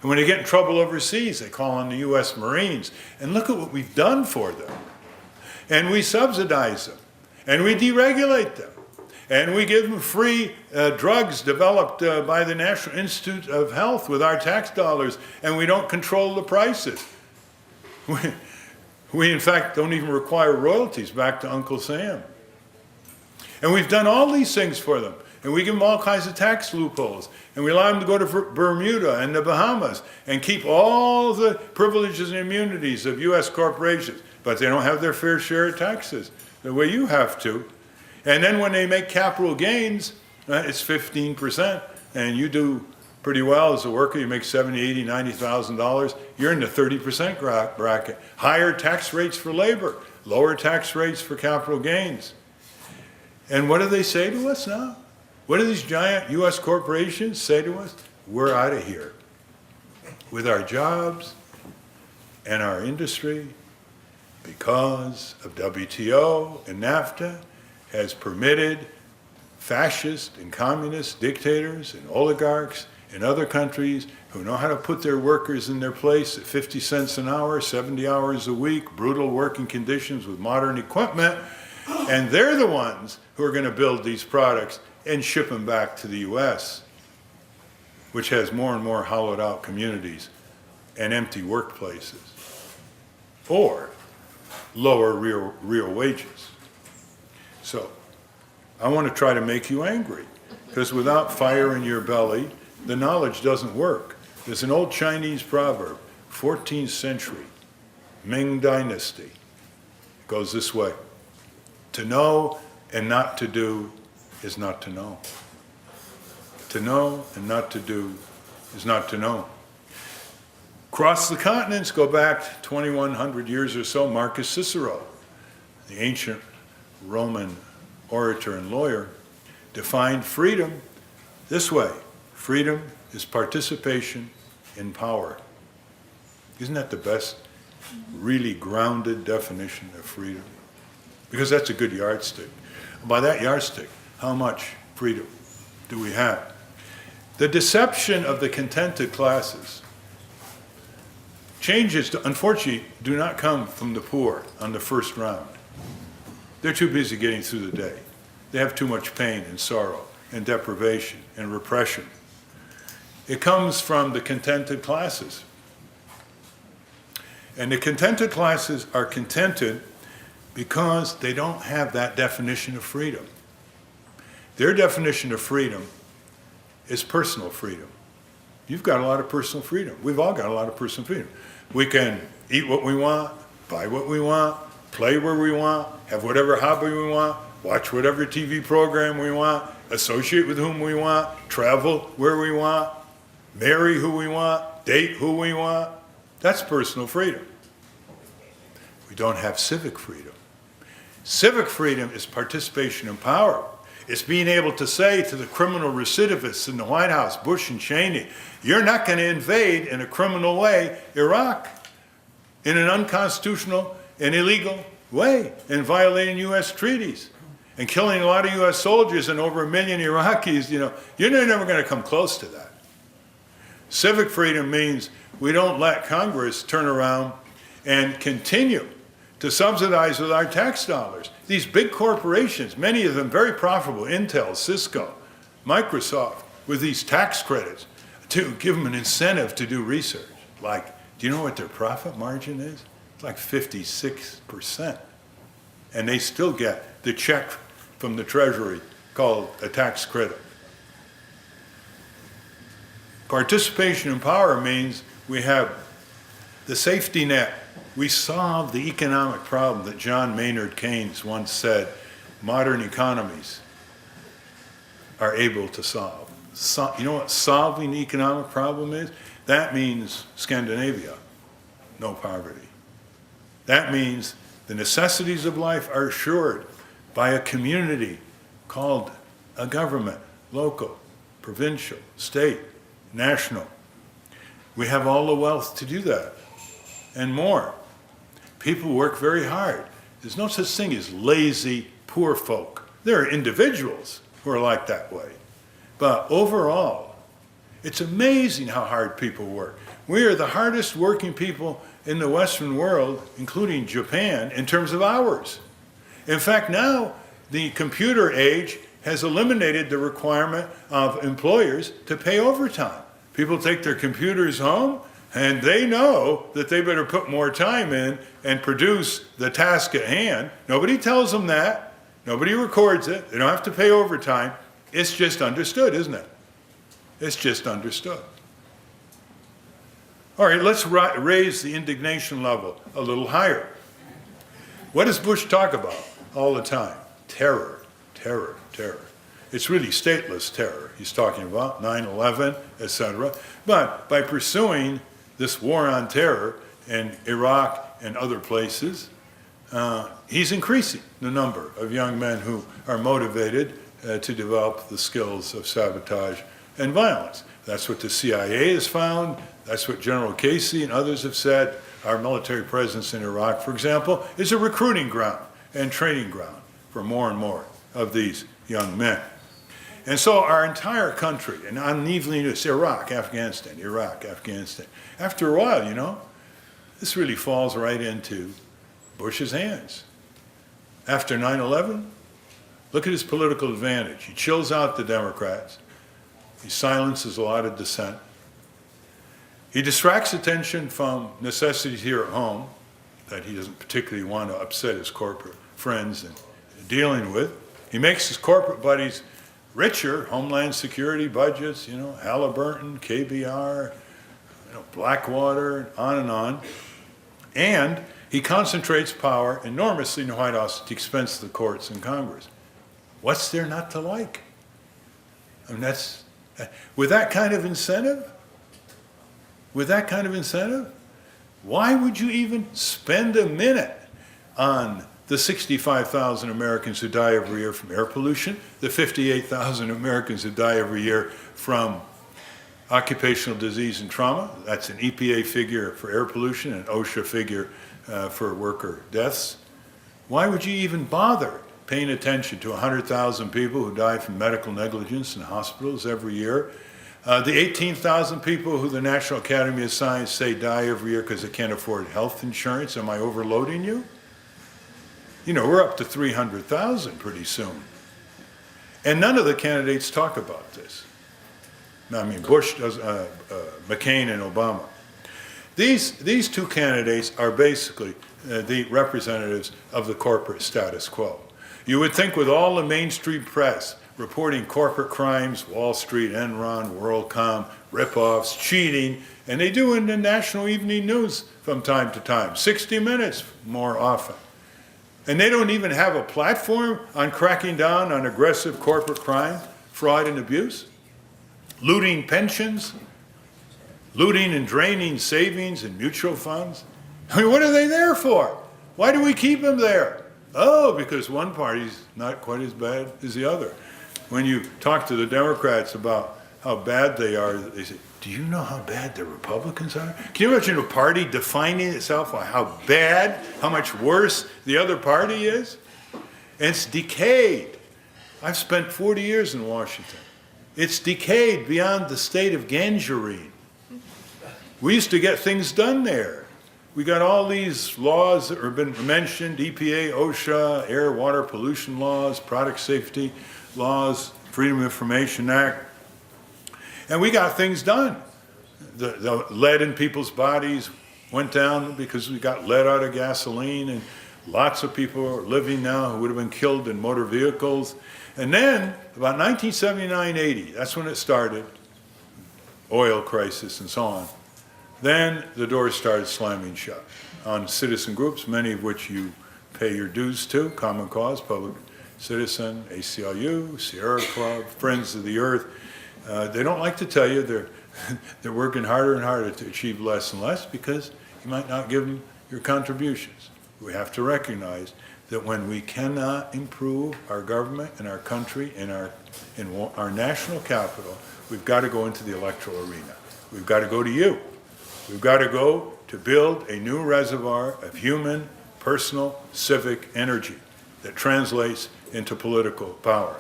And when they get in trouble overseas, they call on the U.S. Marines. And look at what we've done for them. And we subsidize them. And we deregulate them. And we give them free drugs developed by the National Institute of Health with our tax dollars. And we don't control the prices. We in fact, don't even require royalties back to Uncle Sam. And we've done all these things for them. And we give them all kinds of tax loopholes. And we allow them to go to Bermuda and the Bahamas and keep all the privileges and immunities of U.S. corporations. But they don't have their fair share of taxes the way you have to. And then when they make capital gains, it's 15%. And you do pretty well as a worker. You make $70,000, $80,000, $90,000. You're in the 30% bracket. Higher tax rates for labor, lower tax rates for capital gains. And what do they say to us now? What do these giant U.S. corporations say to us? We're out of here with our jobs and our industry because of WTO and NAFTA has permitted fascist and communist dictators and oligarchs in other countries who know how to put their workers in their place at 50 cents an hour, 70 hours a week, brutal working conditions with modern equipment, and they're the ones who are going to build these products and ship them back to the U.S., which has more and more hollowed out communities and empty workplaces, or lower real wages. So I want to try to make you angry, because without fire in your belly, the knowledge doesn't work. There's an old Chinese proverb, 14th century, Ming Dynasty. It goes this way: to know and not to do is not to know. To know and not to do is not to know. Across the continents, go back 2,100 years or so, Marcus Cicero, the ancient Roman orator and lawyer, defined freedom this way: freedom is participation in power. Isn't that the best, really grounded definition of freedom? Because that's a good yardstick. By that yardstick, how much freedom do we have? The deception of the contented classes. Changes, unfortunately, do not come from the poor on the first round. They're too busy getting through the day. They have too much pain and sorrow and deprivation and repression. It comes from the contented classes. And the contented classes are contented because they don't have that definition of freedom. Their definition of freedom is personal freedom. You've got a lot of personal freedom. We've all got a lot of personal freedom. We can eat what we want, buy what we want, play where we want, have whatever hobby we want, watch whatever TV program we want, associate with whom we want, travel where we want, marry who we want, date who we want. That's personal freedom. We don't have civic freedom. Civic freedom is participation in power. It's being able to say to the criminal recidivists in the White House, Bush and Cheney, you're not going to invade in a criminal way Iraq in an unconstitutional and illegal way and violating U.S. treaties and killing a lot of U.S. soldiers and over 1 million Iraqis. You're never going to come close to that. Civic freedom means we don't let Congress turn around and continue to subsidize with our tax dollars these big corporations, many of them very profitable, Intel, Cisco, Microsoft, with these tax credits to give them an incentive to do research. Like, do you know what their profit margin is? It's like 56%. And they still get the check from the Treasury called a tax credit. Participation in power means we have the safety net. We solve the economic problem that John Maynard Keynes once said modern economies are able to solve. You know what solving the economic problem is? That means Scandinavia, no poverty. That means the necessities of life are assured by a community called a government, local, provincial, state, national. We have all the wealth to do that and more. People work very hard. There's no such thing as lazy poor folk. There are individuals who are like that way. But overall, It's amazing how hard people work. We are the hardest working people in the Western world, including Japan, in terms of hours. In fact, now the computer age has eliminated the requirement of employers to pay overtime. People take their computers home and they know that they better put more time in and produce the task at hand. Nobody tells them that. Nobody records it. They don't have to pay overtime. It's just understood, isn't it? It's just understood. All right, let's raise the indignation level a little higher. What does Bush talk about all the time? Terror, terror, terror. It's really stateless terror he's talking about, 9/11, etc. But by pursuing this war on terror in Iraq and other places, he's increasing the number of young men who are motivated to develop the skills of sabotage and violence. That's what the CIA has found. That's what General Casey and others have said. Our military presence in Iraq, for example, is a recruiting ground and training ground for more and more of these young men. And so our entire country, and unevenly, it's Iraq, Afghanistan, Iraq, Afghanistan. After a while, you know, this really falls right into Bush's hands. After 9/11, look at his political advantage. He chills out the Democrats. He silences a lot of dissent. He distracts attention from necessities here at home that he doesn't particularly want to upset his corporate friends in dealing with. He makes his corporate buddies richer, Homeland Security budgets, you know, Halliburton, KBR, you know, Blackwater, on and on. And he concentrates power enormously in the White House at the expense of the courts and Congress. What's there not to like? I mean, with that kind of incentive, why would you even spend a minute on the 65,000 Americans who die every year from air pollution, the 58,000 Americans who die every year from occupational disease and trauma? That's an EPA figure for air pollution and OSHA figure for worker deaths. Why would you even bother paying attention to 100,000 people who die from medical negligence in hospitals every year? The 18,000 people who the National Academy of Science say die every year because they can't afford health insurance. Am I overloading you? You know, we're up to 300,000 pretty soon. And none of the candidates talk about this. I mean, Bush does, McCain and Obama. These two candidates are basically the representatives of the corporate status quo. You would think with all the mainstream press reporting corporate crimes, Wall Street, Enron, WorldCom, ripoffs, cheating, and they do in the national evening news from time to time, 60 Minutes more often. And they don't even have a platform on cracking down on aggressive corporate crime, fraud and abuse, looting pensions, looting and draining savings and mutual funds. I mean, what are they there for? Why do we keep them there? Oh, because one party's not quite as bad as the other. When you talk to the Democrats about how bad they are, they say, do you know how bad the Republicans are? Can you imagine a party defining itself by how bad, how much worse the other party is? And it's decayed. I've spent 40 years in Washington. It's decayed beyond the state of gangrene. We used to get things done there. We got all these laws that have been mentioned, EPA, OSHA, air, water pollution laws, product safety laws, Freedom of Information Act. And we got things done. The lead in people's bodies went down because we got lead out of gasoline, and lots of people are living now who would have been killed in motor vehicles. And then, about 1979-80, that's when it started, oil crisis and so on. Then the doors started slamming shut on citizen groups, many of which you pay your dues to, Common Cause, Public Citizen, ACLU, Sierra Club, Friends of the Earth. They don't like to tell you they're working harder and harder to achieve less and less because you might not give them your contributions. We have to recognize that when we cannot improve our government and our country in our national capital, we've got to go into the electoral arena. We've got to go to you. We've got to go to build a new reservoir of human, personal, civic energy that translates into political power.